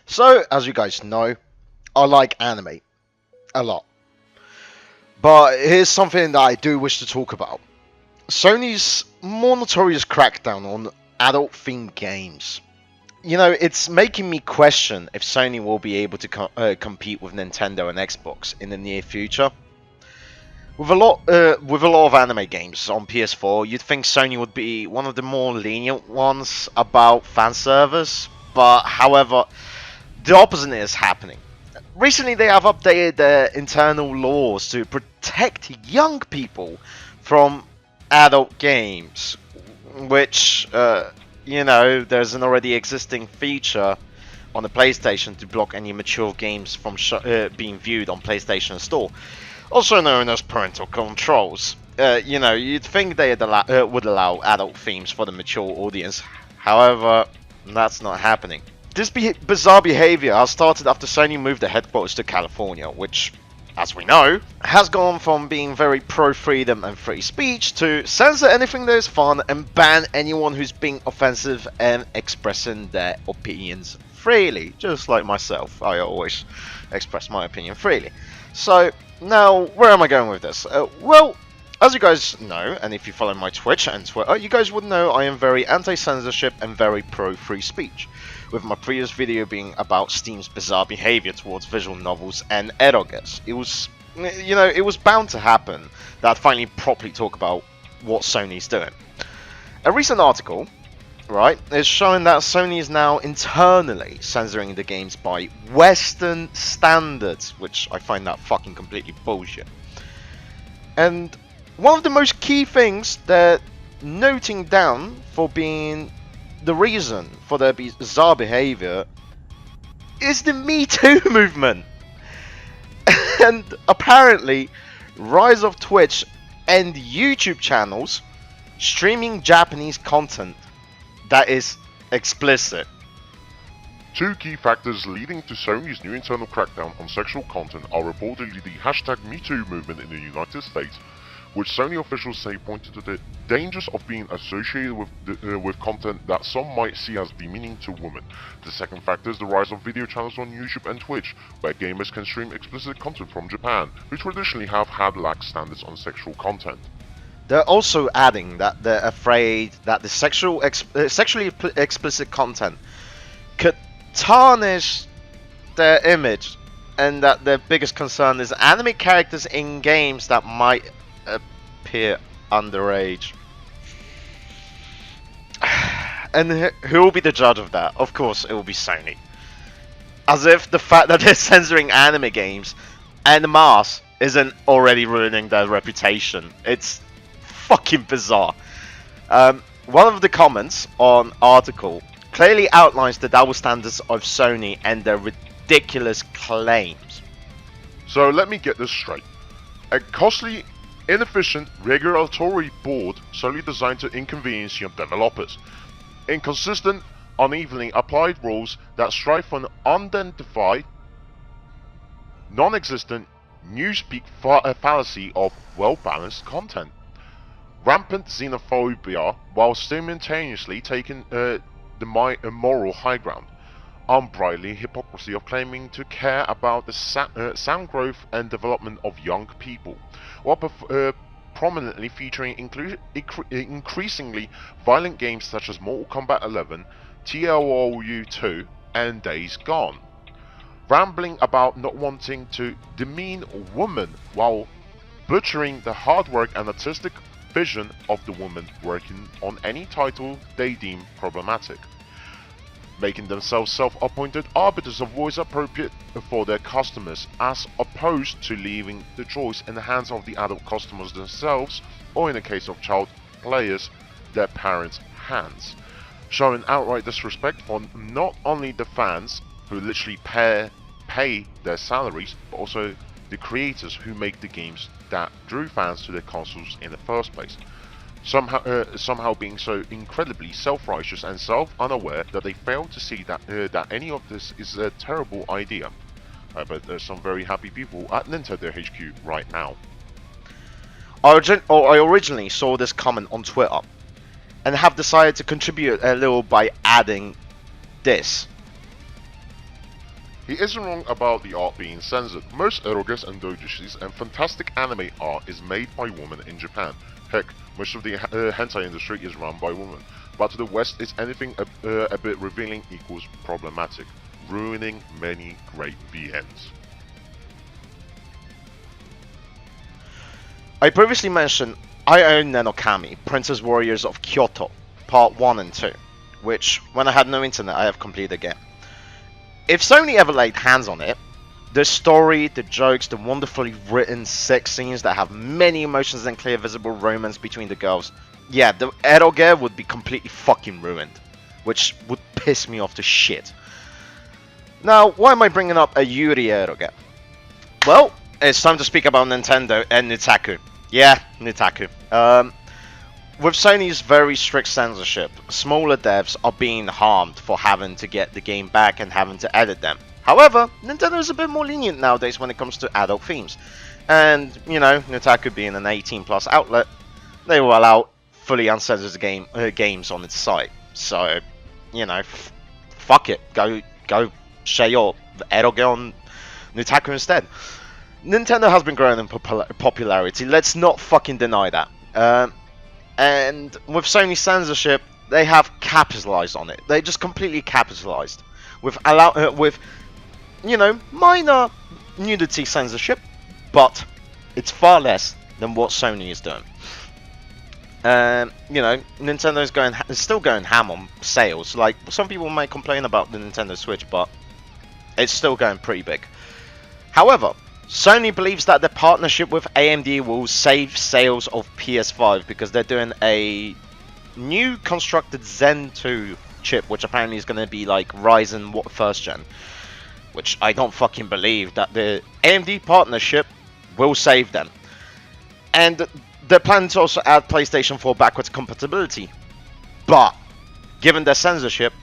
So, as you guys know, I like anime a lot. But here's something that I do wish to talk about. Sony's more notorious crackdown on adult themed games. It's making me question if Sony will be able to compete with Nintendo and Xbox in the near future. With a lot of anime games on PS4, you'd think Sony would be one of the more lenient ones about fan service, but however, the opposite is happening. Recently, they have updated their internal laws to protect young people from adult games, which, there's an already existing feature on the PlayStation to block any mature games from being viewed on PlayStation Store, also known as parental controls. You'd think they would allow adult themes for the mature audience, however, that's not happening. This bizarre behavior has started after Sony moved their headquarters to California, which, as we know, has gone from being very pro-freedom and free speech to censor anything that is fun and ban anyone who's being offensive and expressing their opinions freely. Just like myself, I always express my opinion freely. So, now, where am I going with this? Well, as you guys know, and if you follow my Twitch and Twitter, you guys would know I am very anti-censorship and very pro-free speech, with my previous video being about Steam's bizarre behavior towards visual novels and eroges. It was bound to happen that I'd finally properly talk about what Sony's doing. A recent article, right, is showing that Sony is now internally censoring the games by Western standards, which I find that fucking completely bullshit. And one of the most key things they're noting down for being the reason for their bizarre behavior is the Me Too movement. And apparently, rise of Twitch and YouTube channels streaming Japanese content that is explicit. Two key factors leading to Sony's new internal crackdown on sexual content are reportedly the #MeToo movement in the United States, which Sony officials say pointed to the dangers of being associated with content that some might see as demeaning to women. The second factor is the rise of video channels on YouTube and Twitch, where gamers can stream explicit content from Japan, who traditionally have had lax standards on sexual content. They're also adding that they're afraid that the sexually explicit content could tarnish their image, and that their biggest concern is anime characters in games that might appear underage. And who will be the judge of that? Of course, it will be Sony. As if the fact that they're censoring anime games en masse isn't already ruining their reputation. It's fucking bizarre. One of the comments on article clearly outlines the double standards of Sony and their ridiculous claims. So let me get this straight. A costly, inefficient regulatory board solely designed to inconvenience your developers. Inconsistent, unevenly applied rules that strive for an unidentified, non-existent newspeak fallacy of well-balanced content. Rampant xenophobia while simultaneously taking the moral high ground. Unbridled hypocrisy of claiming to care about the sound growth and development of young people, while prominently featuring increasingly violent games such as Mortal Kombat 11, TLOU 2, and Days Gone. Rambling about not wanting to demean women while butchering the hard work and artistic vision of the woman working on any title they deem problematic. Making themselves self-appointed arbiters of voice appropriate for their customers, as opposed to leaving the choice in the hands of the adult customers themselves, or in the case of child players, their parents' hands. Showing outright disrespect for not only the fans, who literally pay their salaries, but also the creators who make the games that drew fans to their consoles in the first place. Somehow being so incredibly self-righteous and self-unaware that they fail to see that any of this is a terrible idea. I bet there's some very happy people at Nintendo HQ right now. I originally saw this comment on Twitter, and have decided to contribute a little by adding this. He isn't wrong about the art being censored. Most eroges and doujinshis and fantastic anime art is made by women in Japan. Heck, much of the hentai industry is run by women. But to the West, it's anything a bit revealing equals problematic, ruining many great VNs. I previously mentioned I own Nenokami, Princess Warriors of Kyoto, Part 1 and 2, which, when I had no internet, I have completed again. If Sony ever laid hands on it, the story, the jokes, the wonderfully written sex scenes that have many emotions and clear visible romance between the girls, yeah, the eroge would be completely fucking ruined, which would piss me off to shit. Now, why am I bringing up a Yuri eroge? Well, it's time to speak about Nintendo and Nitaku. Yeah, Nitaku. With Sony's very strict censorship, smaller devs are being harmed for having to get the game back and having to edit them. However, Nintendo is a bit more lenient nowadays when it comes to adult themes. And, you know, Nitaku being an 18+ outlet, they will allow fully uncensored games on its site. So, you know, fuck it. Go share your eroge on Nitaku instead. Nintendo has been growing in popularity, let's not fucking deny that. And with Sony censorship, they have capitalized on it. They just completely capitalized with you know, minor nudity censorship, but it's far less than what Sony is doing. You know, Nintendo is still going ham on sales. Like, some people might complain about the Nintendo Switch, but it's still going pretty big. However, Sony believes that the partnership with AMD will save sales of PS5 because they're doing a new constructed Zen 2 chip, which apparently is going to be like Ryzen 1st gen. Which I don't fucking believe that the AMD partnership will save them. And they're planning to also add PlayStation 4 backwards compatibility. But, given their censorship,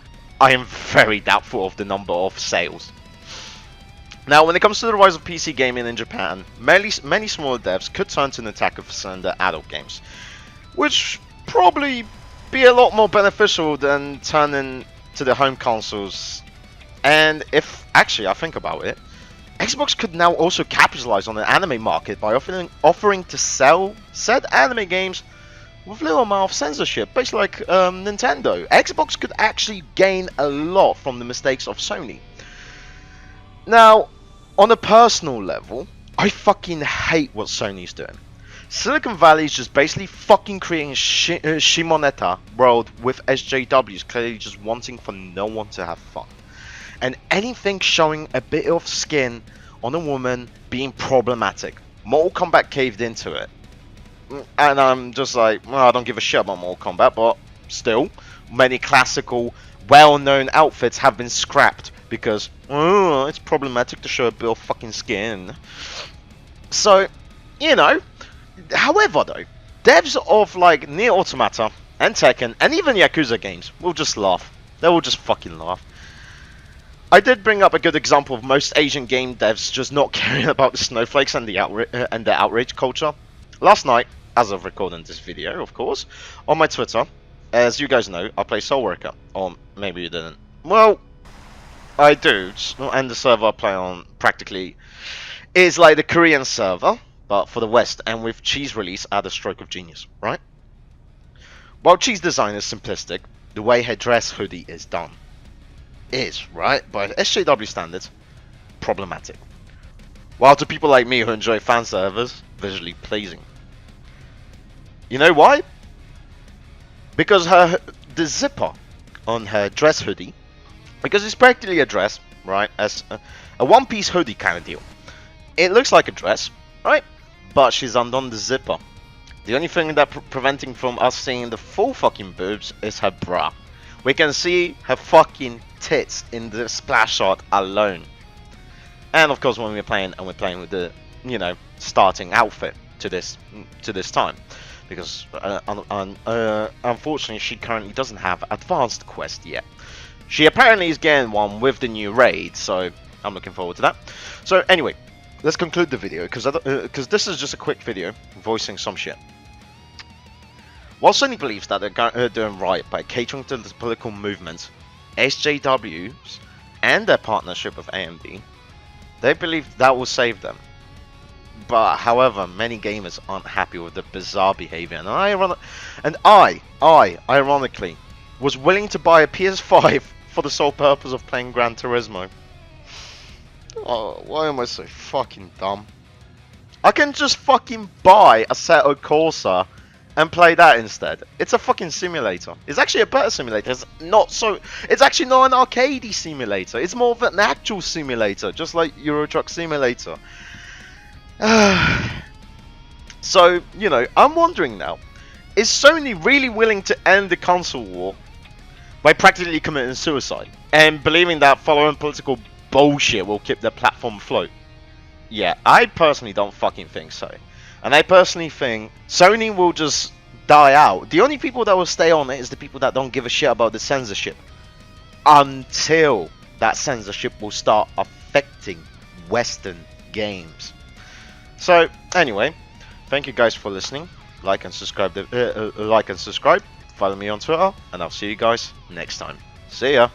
I am very doubtful of the number of sales. Now, when it comes to the rise of PC gaming in Japan, many smaller devs could turn to Nitaku for selling their adult games, which probably be a lot more beneficial than turning to the home consoles. And if actually I think about it, Xbox could now also capitalize on the anime market by offering to sell said anime games with little amount of censorship, basically like Nintendo. Xbox could actually gain a lot from the mistakes of Sony. Now, on a personal level, I fucking hate what Sony's doing. Silicon Valley is just basically fucking creating Shimoneta world with SJWs clearly just wanting for no one to have fun. And anything showing a bit of skin on a woman being problematic. Mortal Kombat caved into it. And I'm just like, well, I don't give a shit about Mortal Kombat, but still, many classical, well-known outfits have been scrapped because, oh, it's problematic to show a bit of fucking skin. So, you know, however though, devs of like Nier Automata and Tekken and even Yakuza games will just laugh. They will just fucking laugh. I did bring up a good example of most Asian game devs just not caring about the snowflakes and the outrage culture. Last night, as of recording this video, of course, on my Twitter, as you guys know, I play Soul Worker. Or maybe you didn't. Well, I do, and the server I play on practically is like the Korean server, but for the West, and with Cheese release at a stroke of genius, right? While Cheese design is simplistic, the way her dress hoodie is done is, right, by SJW standards, problematic. While to people like me who enjoy fan service, visually pleasing. You know why? Because the zipper on her dress hoodie, because it's practically a dress, right, as a one-piece hoodie kind of deal. It looks like a dress, right, but she's undone the zipper. The only thing that preventing from us seeing the full fucking boobs is her bra. We can see her fucking tits in the splash shot alone. And of course when we're playing with the, you know, starting outfit to this time. Because unfortunately she currently doesn't have advanced quest yet. She apparently is getting one with the new raid, so I'm looking forward to that. So anyway, let's conclude the video, because this is just a quick video voicing some shit. While Sony believes that they're doing right by catering to the political movement, SJWs and their partnership with AMD, they believe that will save them. But however, many gamers aren't happy with the bizarre behavior, and I ironically was willing to buy a PS5 for the sole purpose of playing Gran Turismo. Oh, why am I so fucking dumb? I can just fucking buy a Assetto Corsa and play that instead. It's a fucking simulator. It's actually a better simulator. It's actually not an arcadey simulator. It's more of an actual simulator, just like Euro Truck Simulator. So, you know, I'm wondering now, is Sony really willing to end the console war by practically committing suicide and believing that following political bullshit will keep their platform afloat? Yeah, I personally don't fucking think so. And I personally think Sony will just die out. The only people that will stay on it is the people that don't give a shit about the censorship. Until that censorship will start affecting Western games. So, anyway, thank you guys for listening. Like and subscribe. Follow me on Twitter, and I'll see you guys next time. See ya.